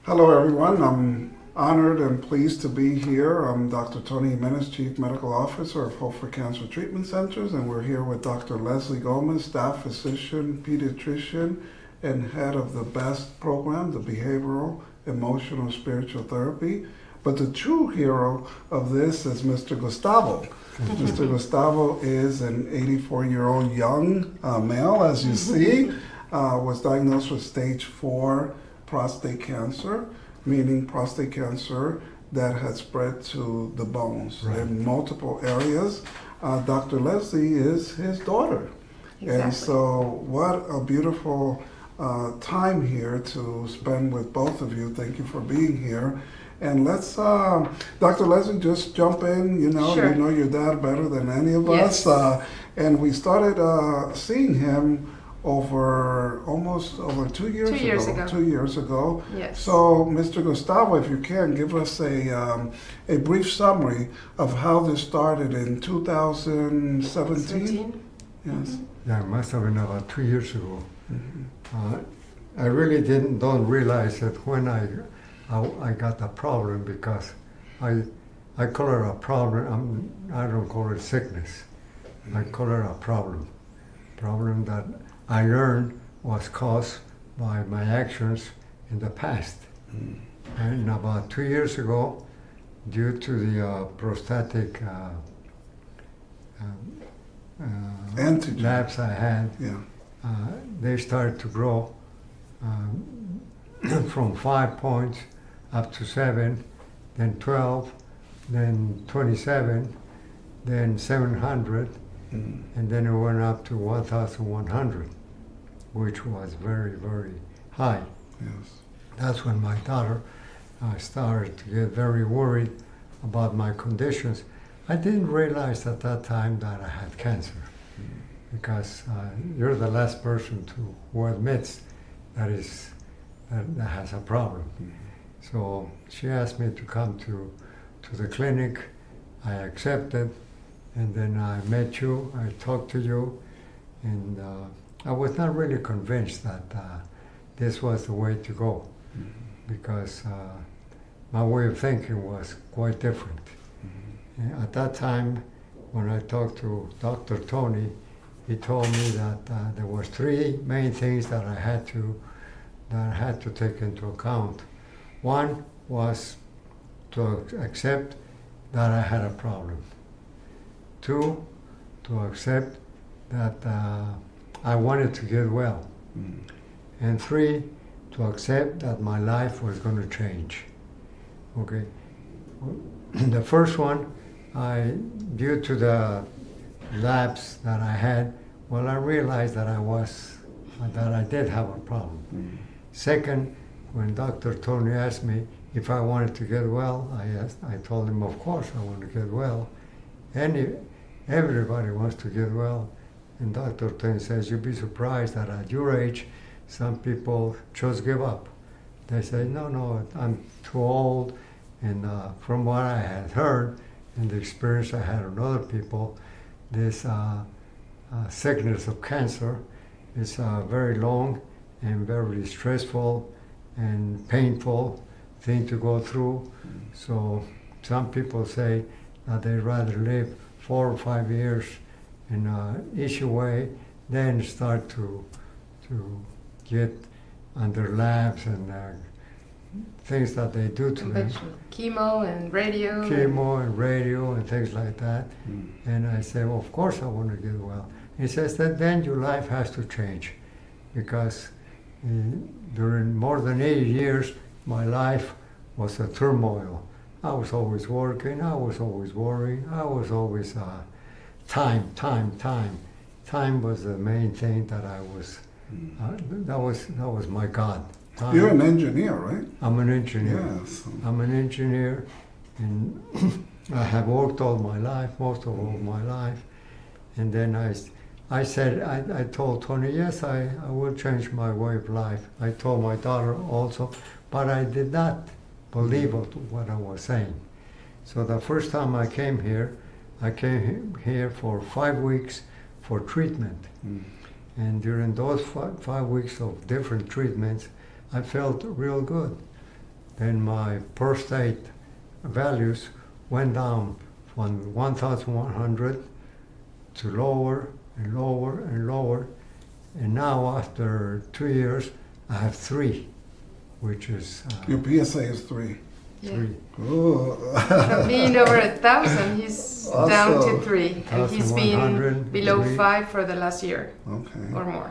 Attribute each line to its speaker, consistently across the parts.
Speaker 1: Hello, everyone. I'm honored and pleased to be here. I'm Dr. Tony Jimenez, Chief Medical Officer of Hope for Cancer Treatment Centers, and we're here with Dr. Leslie Gomez, Staff Physician, Pediatrician, and Head of the BEST program, the Behavioral, Emotional, Spiritual Therapy. But the true hero of this is Mr. Gustavo. Mr. Gustavo is an 84-year-old young male, as you see, was diagnosed with stage 4 prostate cancer, meaning prostate cancer that had spread to the bones in multiple areas. Dr. Leslie is his daughter. Exactly. And so what a beautiful time here to spend with both of you. Thank you for being here. And let's, Dr. Leslie, just jump in.
Speaker 2: Sure.
Speaker 1: You know your dad better than any of
Speaker 2: Yes.
Speaker 1: us. And we started seeing him almost over 2 years ago.
Speaker 2: 2 years ago.
Speaker 1: 2 years ago.
Speaker 2: Yes.
Speaker 1: So, Mr. Gustavo, if you can, give us a brief summary of how this started in 2017. Yes.
Speaker 3: Yeah, it must have been about 2 years ago.
Speaker 1: Mm-hmm.
Speaker 3: I really don't realize that when I got the problem, because I call it a problem. I don't call it sickness. I call it a problem. Problem that I learned was caused by my actions in the past.
Speaker 1: Mm.
Speaker 3: And about 2 years ago, due to the prostatic
Speaker 1: Antigen.
Speaker 3: labs I had,
Speaker 1: Yeah.
Speaker 3: they started to grow from 5 points up to 7, then 12, then 27, then 700, and then it went up to 1,100, which was very, very high.
Speaker 1: Yes.
Speaker 3: That's when my daughter started to get very worried about my conditions. I didn't realize at that time that I had cancer, because you're the last person who admits that has a problem. So she asked me to come to the clinic. I accepted, and then I met you, I talked to you, and I was not really convinced that this was the way to go, because my way of thinking was quite different. At that time, when I talked to Dr. Tony, he told me that there was 3 main things that I had to take into account. One was to accept that I had a problem. 2, to accept that I wanted to get well. And 3, to accept that my life was going to change. Okay. The first one, due to the labs that I had, I realized that I did have a problem. Second, when Dr. Tony asked me if I wanted to get well, I told him, of course I want to get well. Everybody wants to get well. And Dr. Tony says, you'd be surprised that at your age, some people just give up. They say, no, I'm too old. And from what I had heard and the experience I had with other people, this sickness of cancer is very long and very stressful and painful thing to go through. So some people say that they'd rather live 4 or 5 years in an easy way than start to get under labs and things that they do to them.
Speaker 2: Chemo and radio.
Speaker 3: And things like that. And I say, well, of course I want to get well. He says that then your life has to change, because during more than 80 years, my life was a turmoil. I was always working, I was always worrying, I was always time. Time was the main thing that I was, that was my God. Time.
Speaker 1: You're an engineer, right?
Speaker 3: I'm an engineer.
Speaker 1: Yes.
Speaker 3: I'm an engineer, and I have worked all my life, most of all my life. And then I said, I told Tony, yes, I will change my way of life. I told my daughter also, but I did not believe what I was saying. So the first time I came here for 5 weeks for treatment. And during those 5 weeks of different treatments, I felt real good. then my prostate values went down from 1,100 to lower and lower and lower. And now after 2 years, I have 3, which is
Speaker 1: Your PSA is 3.
Speaker 2: Yeah.
Speaker 3: 3.
Speaker 1: Ooh.
Speaker 2: From being over 1,000, he's down to 3, and he's been
Speaker 3: 1,100,
Speaker 2: below
Speaker 3: 3.
Speaker 2: 5 for the last year
Speaker 1: Okay.
Speaker 2: or more.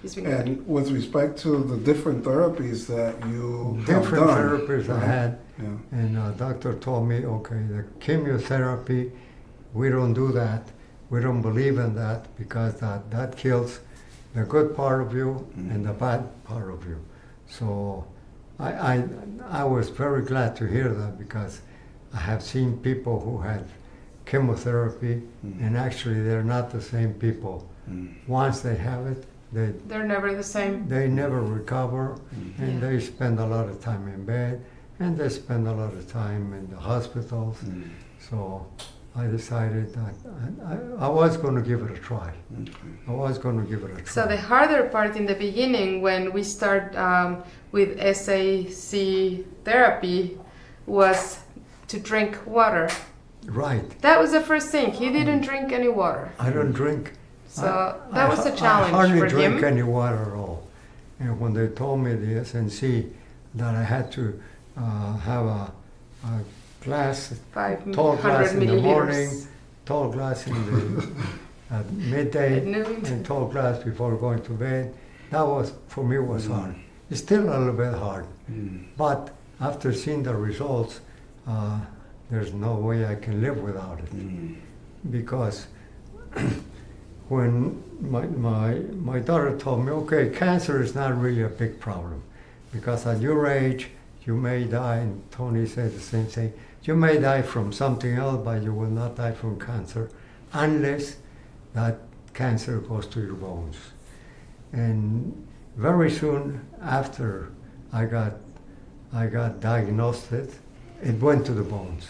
Speaker 2: He's been good.
Speaker 1: And with respect to the different therapies that you have
Speaker 3: Different
Speaker 1: done,
Speaker 3: therapies I
Speaker 1: right?
Speaker 3: had,
Speaker 1: Yeah.
Speaker 3: and doctor told me, okay, the chemotherapy, we don't do that. We don't believe in that because that kills the good part of you and the bad part of you. So I was very glad to hear that because I have seen people who had chemotherapy and actually they're not the same people. Once they have it,
Speaker 2: They're never the same.
Speaker 3: they never recover and
Speaker 2: Yeah.
Speaker 3: they spend a lot of time in bed and they spend a lot of time in the hospitals. So I decided that I was going to give it a try. I was going to give it a try.
Speaker 2: So the harder part in the beginning, when we start with SAC therapy, was to drink water.
Speaker 3: Right.
Speaker 2: That was the first thing. He didn't drink any water.
Speaker 3: I don't drink.
Speaker 2: So that was a challenge
Speaker 3: I hardly
Speaker 2: for
Speaker 3: drink
Speaker 2: him.
Speaker 3: any water at all. And when they told me the SNC that I had to have a glass,
Speaker 2: 500
Speaker 3: tall glass in the morning,
Speaker 2: milliliters
Speaker 3: tall glass in the at midday,
Speaker 2: at noon.
Speaker 3: and tall glass before going to bed, that was, for me, was hard. It's still a little bit hard. But after seeing the results, there's no way I can live without it. Because when my daughter told me, okay, cancer is not really a big problem, because at your age, you may die, and Tony said the same thing, you may die from something else, but you will not die from cancer, unless that cancer goes to your bones. And very soon after I got diagnosed, it went to the bones.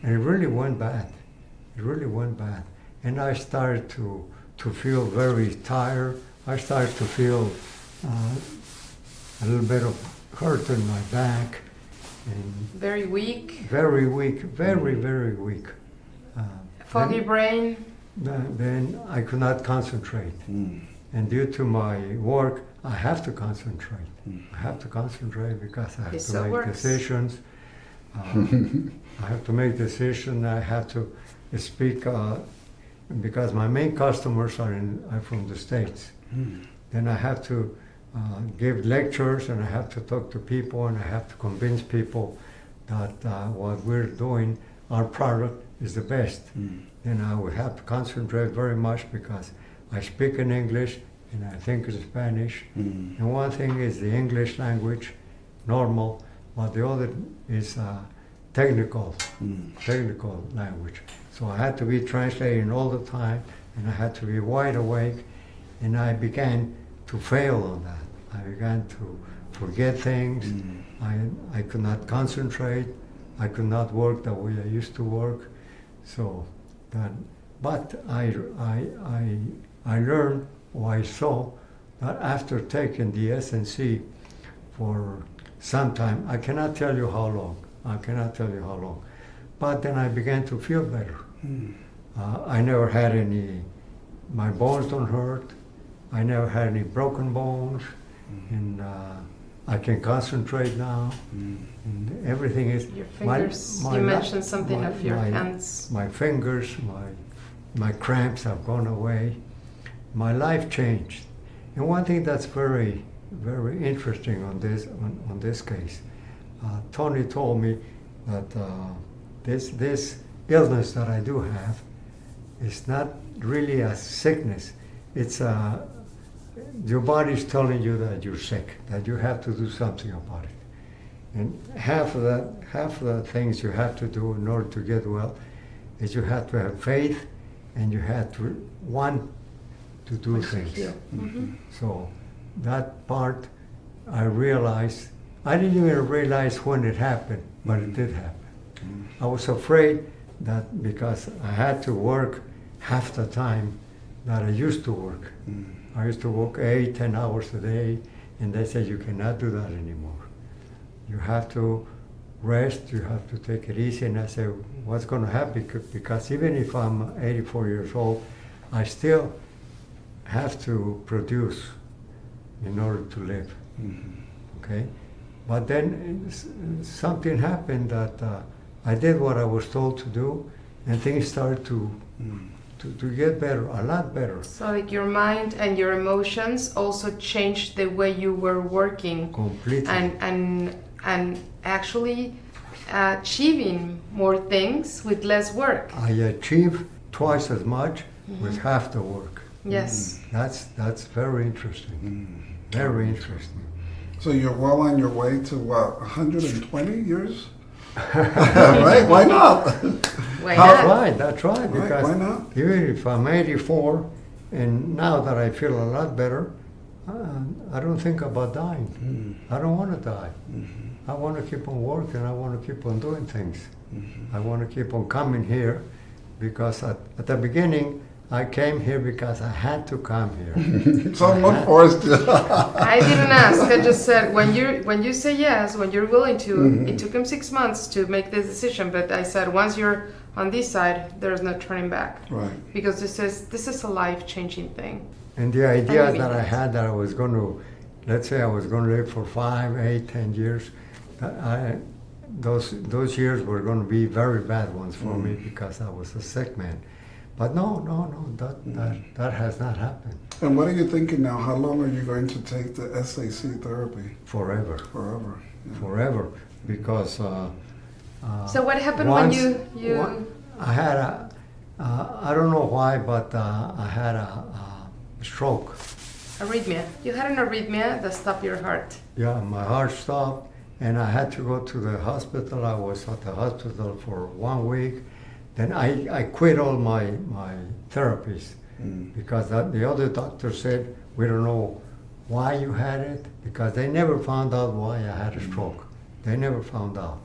Speaker 3: And it really went bad. It really went bad. And I started to feel very tired. I started to feel a little bit of hurt in my back. And
Speaker 2: Very weak,
Speaker 3: very weak, very, very weak.
Speaker 2: foggy brain.
Speaker 3: Then I could not concentrate. And due to my work, I have to concentrate. I have to concentrate because I have
Speaker 2: It
Speaker 3: to
Speaker 2: so
Speaker 3: make
Speaker 2: works.
Speaker 3: decisions. I have to make decisions. I have to speak because my main customers are from the States. Then I have to give lectures, and I have to talk to people, and I have to convince people that what we're doing, our product, is the best. Then I would have to concentrate very much because I speak in English and I think in Spanish. And one thing is the English language, normal, but the other is technical language. So I had to be translating all the time, and I had to be wide awake, and I began to fail on that. I began to forget things. I could not concentrate. I could not work the way I used to work. So that, but I learned, or I saw, that after taking the SNC for some time, I cannot tell you how long. But then I began to feel better. I never had any, my bones don't hurt. I never had any broken bones. And I can concentrate now. And everything is...
Speaker 2: Your fingers, you mentioned something of your hands.
Speaker 3: My fingers, my cramps have gone away. My life changed. And one thing that's very, very interesting on this case, Tony told me that this illness that I do have is not really a sickness. It's your body's telling you that you're sick, that you have to do something about it. And half of the things you have to do in order to get well is you have to have faith, and you have to want to do things. So that part I realized, I didn't even realize when it happened, but it did happen. I was afraid that because I had to work half the time that I used to work. I used to work 8-10 hours a day, and they said you cannot do that anymore. you have to rest, you have to take it easy. And I said, what's going to happen? Because even if I'm 84 years old, I still have to produce in order to live. Okay? But then something happened that I did what I was told to do, and things started to get better, a lot better.
Speaker 2: So like your mind and your emotions also changed the way you were working.
Speaker 3: Completely.
Speaker 2: And actually achieving more things with less work.
Speaker 3: I achieved twice as much with half the work.
Speaker 2: Yes.
Speaker 3: That's very interesting. Very interesting.
Speaker 1: So you're well on your way to what, 120 years? Right? Why not?
Speaker 2: Why
Speaker 1: How-
Speaker 2: not?
Speaker 3: That's right.
Speaker 1: Right,
Speaker 3: Because
Speaker 1: why not?
Speaker 3: even if I'm 84, and now that I feel a lot better, I don't think about dying. I don't want to die. I want to keep on working. I want to keep on doing things. I want to keep on coming here because at the beginning, I came here because I had to come here.
Speaker 1: Someone forced you.
Speaker 2: I didn't ask. I just said when you say yes, when you're willing to. It took him 6 months to make this decision, but I said once you're on this side, there's no turning back.
Speaker 1: Right.
Speaker 2: Because this is a life-changing thing.
Speaker 3: And the idea
Speaker 2: Maybe
Speaker 3: that I
Speaker 2: not.
Speaker 3: had that I was going to, let's say I was going to live for 5, 8, 10 years, those years were going to be very bad ones for me because I was a sick man. But no, that has not happened.
Speaker 1: And what are you thinking now? How long are you going to take the SAC therapy?
Speaker 3: Forever.
Speaker 1: Forever. Yeah.
Speaker 3: Forever. Because
Speaker 2: So what happened
Speaker 3: once-
Speaker 2: when you
Speaker 3: I had I don't know why, but I had a stroke.
Speaker 2: arrhythmia? You had an arrhythmia that stopped your heart.
Speaker 3: Yeah, my heart stopped, and I had to go to the hospital. I was at the hospital for 1 week. Then I quit all my therapies because the other doctor said, we don't know why you had it, because they never found out why I had a stroke. They never found out.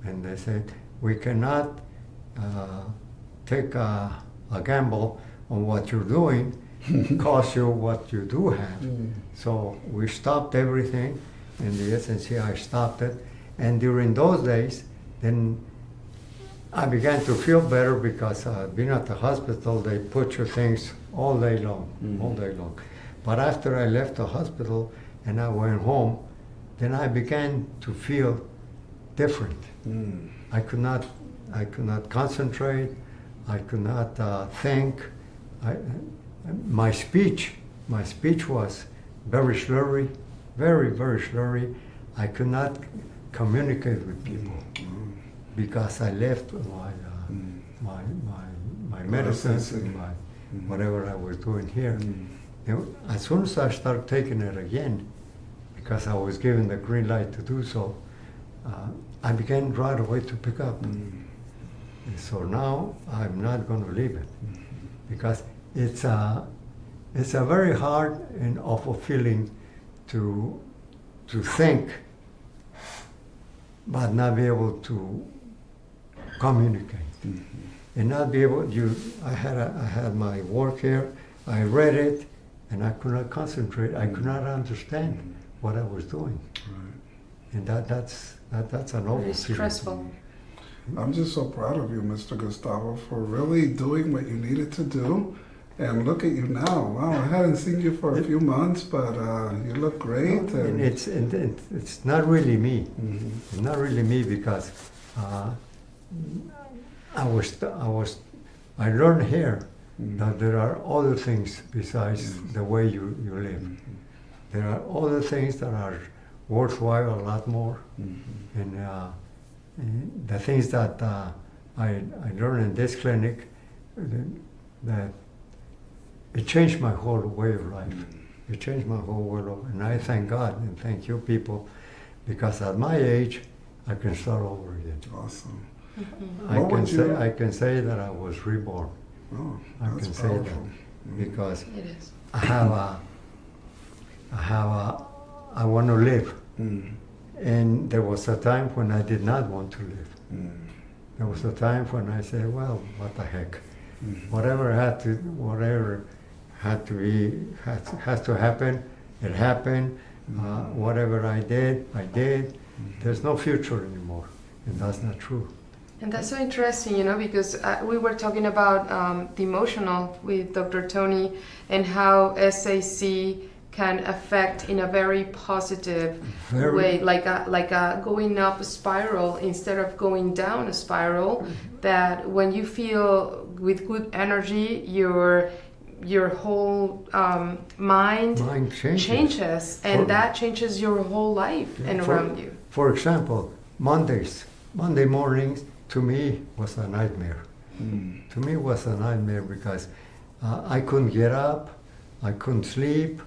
Speaker 3: And they said, we cannot take a gamble on what you're doing, cause you what you do have. So we stopped everything, and the SNCI stopped it. And during those days, then I began to feel better because being at the hospital, they put your things all day long, all day long. But after I left the hospital and I went home, then I began to feel different. I could not concentrate. I could not think. My speech was very slurry, very, very slurry. I could not communicate with people because I left my medicines and my whatever I was doing here. As soon as I started taking it again, because I was given the green light to do so, I began right away to pick up. And so now I'm not going to leave it because it's a very hard and awful feeling to think, but not be able to communicate and not be able. I had my work here. I read it, and I could not concentrate. I could not understand what I was doing, and that's an awful
Speaker 2: Very
Speaker 3: feeling.
Speaker 2: stressful.
Speaker 1: I'm just so proud of you, Mr. Gustavo, for really doing what you needed to do. And look at you now. Wow, I hadn't seen you for a few months, but you look great.
Speaker 3: And it's not really me. It's not really me because I learned here that there are other things besides the way you live. There are other things that are worthwhile a lot more. And the things that I learned in this clinic, that it changed my whole way of life. It changed my whole way of life. And I thank God and thank you people, because at my age, I can start over again.
Speaker 1: Awesome.
Speaker 3: I
Speaker 1: What would you-
Speaker 3: can say that I was reborn.
Speaker 1: Oh,
Speaker 3: I
Speaker 1: that's
Speaker 3: can say
Speaker 1: powerful.
Speaker 3: that because
Speaker 2: It is.
Speaker 3: I want to live. And there was a time when I did not want to live. There was a time when I said, well, what the heck. Whatever had to be, has to happen, it happened. Whatever I did, There's no future anymore, and that's not true.
Speaker 2: And that's so interesting, because we were talking about the emotional with Dr. Tony and how SAC can affect in a very positive way, like a going up a spiral instead of going down a spiral. That when you feel with good energy, your whole mind changes, and that changes your whole life and around you.
Speaker 3: For example, Monday mornings to me was a nightmare. To me was a nightmare because I couldn't get up, I couldn't sleep.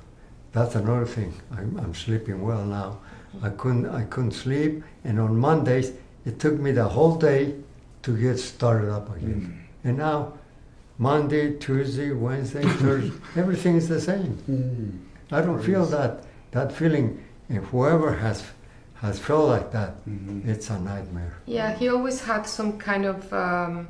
Speaker 3: That's another thing. I'm sleeping well now. I couldn't sleep, and on Mondays it took me the whole day to get started up again. And now, Monday, Tuesday, Wednesday, Thursday, everything is the same. I don't feel that feeling. If whoever has felt like that, it's a nightmare.
Speaker 2: Yeah, he always had some kind of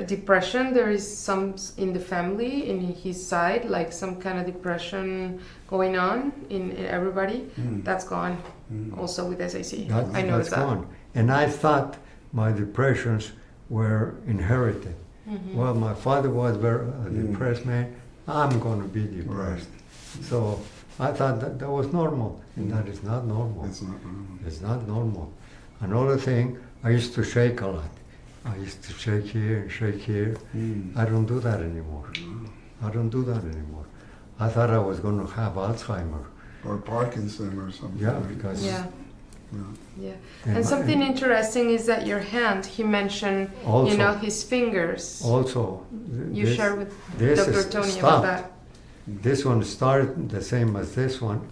Speaker 2: depression. There is some in the family, in his side, like some kind of depression going on in everybody. That's gone also with SAC. I noticed that. Gone.
Speaker 3: And I thought my depressions were inherited. Well, my father was very depressed man. I'm going to be depressed. Right. So I thought that was normal, and that is not normal.
Speaker 1: It's not normal.
Speaker 3: It's not normal. Another thing, I used to shake a lot. I used to shake here and shake here. I don't do that anymore. I don't do that anymore. I thought I was going to have Alzheimer.
Speaker 1: Or Parkinson or something.
Speaker 3: Yeah, because...
Speaker 2: Yeah. And something interesting is that your hand, he mentioned,
Speaker 3: also,
Speaker 2: his fingers.
Speaker 3: Also,
Speaker 2: you share with Dr. Tony about that.
Speaker 3: This one started the same as this one.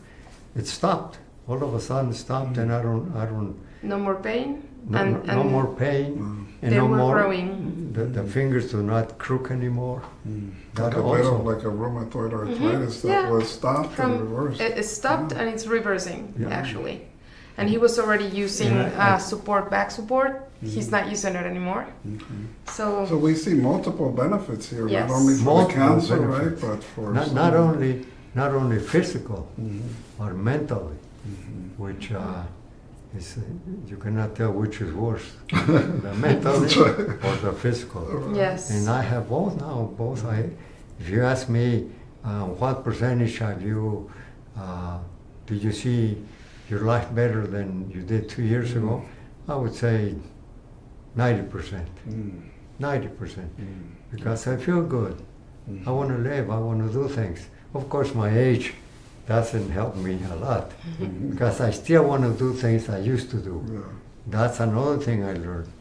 Speaker 3: It stopped. All of a sudden stopped, and I don't.
Speaker 2: No more pain.
Speaker 3: No more pain. And
Speaker 2: they
Speaker 3: no
Speaker 2: were
Speaker 3: more.
Speaker 2: Growing.
Speaker 3: The fingers do not crook anymore.
Speaker 1: Like a bit of like a rheumatoid arthritis that was stopped and reversed.
Speaker 2: It stopped and it's reversing actually. And he was already using back support. He's not using it anymore. So
Speaker 1: we see multiple benefits here,
Speaker 2: yes.
Speaker 1: not only for the cancer,
Speaker 3: benefits.
Speaker 1: right, but for
Speaker 3: not only physical, or mentally, which is you cannot tell which is worse, the mentally or the physical.
Speaker 2: Yes.
Speaker 3: And I have both now. If you ask me, what percentage have you? Did you see your life better than you did 2 years ago? I would say 90%. 90%. Because I feel good. I want to live. I want to do things. Of course, my age doesn't help me a lot because I still want to do things I used to do.
Speaker 1: Yeah.
Speaker 3: That's another thing I learned.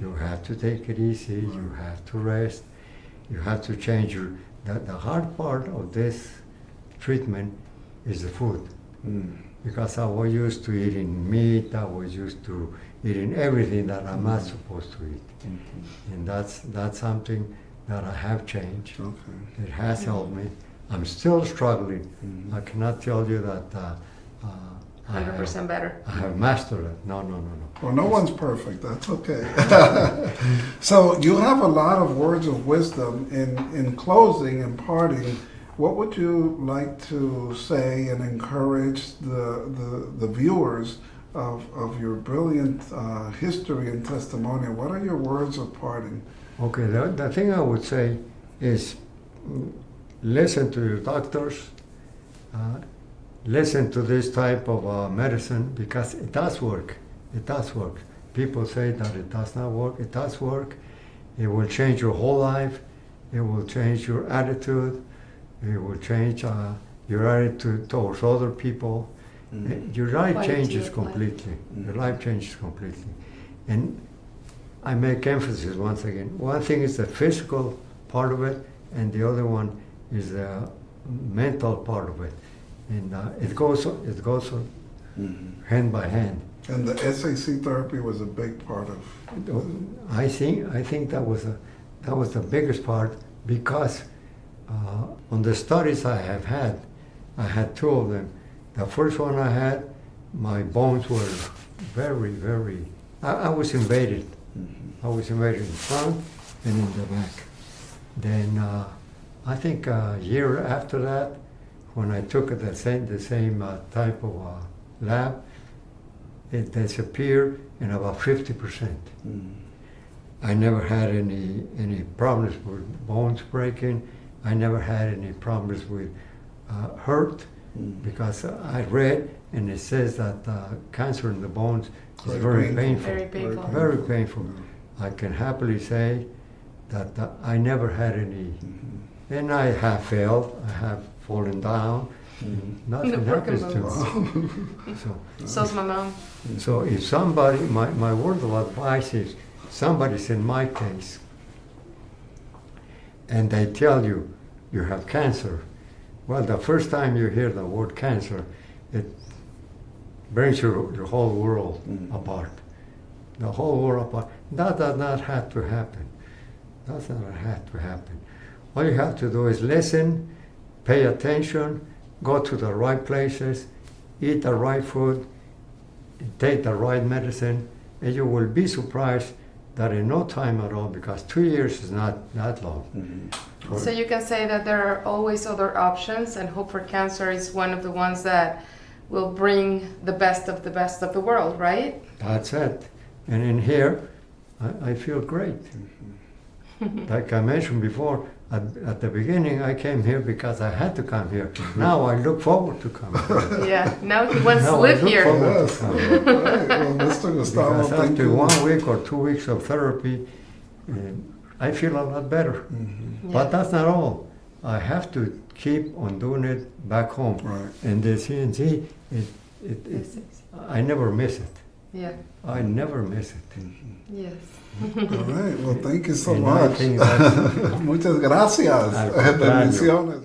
Speaker 3: You have to take it easy. You have to rest. You have to change your. The hard part of this treatment is the food. Because I was used to eating meat, I was used to eating everything that I'm not supposed to eat. And that's something that I have changed.
Speaker 1: Okay.
Speaker 3: It has helped me. I'm still struggling. I cannot tell you that
Speaker 2: 100% better.
Speaker 3: I have mastered it. No.
Speaker 1: Well, no one's perfect. That's okay. So you have a lot of words of wisdom. In closing and parting, what would you like to say and encourage the viewers of your brilliant history and testimonial? What are your words of parting?
Speaker 3: Okay, the thing I would say is listen to your doctors, listen to this type of medicine because it does work. It does work. People say that it does not work. It does work. It will change your whole life. It will change your attitude. It will change your attitude towards other people. Your life changes completely. Your life changes completely. And I make emphasis once again. One thing is the physical part of it, and the other one is the mental part of it. And it goes hand by hand.
Speaker 1: And the SAC therapy was a big part of.
Speaker 3: I think that was the biggest part because on the studies I had 2 of them. The first one I had, my bones were very, very. I was invaded. I was invaded in front and in the back. Then I think a year after that, when I took the same type of lab, it disappeared in about 50%. I never had any problems with bones breaking. I never had any problems with hurt, because I read and it says that cancer in the bones is very painful.
Speaker 2: Very painful.
Speaker 3: Very painful. I can happily say that I never had any, and I have failed, I have fallen down, nothing
Speaker 2: broken
Speaker 3: happens to me.
Speaker 2: So's my mom.
Speaker 3: So if somebody, my word of advice is, somebody's in my case, and they tell you, you have cancer, well, the first time you hear the word cancer, it brings your whole world apart. The whole world apart. That does not have to happen. Does not have to happen. All you have to do is listen, pay attention, go to the right places, eat the right food, take the right medicine, and you will be surprised that in no time at all, because 2 years is not that long.
Speaker 2: So you can say that there are always other options, and Hope for Cancer is one of the ones that will bring the best of the world, right?
Speaker 3: That's it. And in here, I feel great. Like I mentioned before, at the beginning I came here because I had to come here. Now I look forward to coming here.
Speaker 2: Yeah, now he wants to
Speaker 3: Now I
Speaker 2: live
Speaker 3: look
Speaker 2: here.
Speaker 3: forward
Speaker 1: Yes.
Speaker 3: to coming.
Speaker 1: Right. Well, Mr. Gustavo,
Speaker 3: Because
Speaker 1: thank
Speaker 3: after
Speaker 1: you.
Speaker 3: 1 week or 2 weeks of therapy, I feel a lot better.
Speaker 2: Yeah.
Speaker 3: But that's not all. I have to keep on doing it back home.
Speaker 1: Right.
Speaker 3: And the CNC, I never miss it.
Speaker 2: Yeah,
Speaker 3: I never miss it.
Speaker 2: yes.
Speaker 1: All right. Well, thank you so
Speaker 3: And I
Speaker 1: much.
Speaker 3: think that's-
Speaker 1: Muchas gracias.
Speaker 3: Al contrario.
Speaker 1: Bendiciones.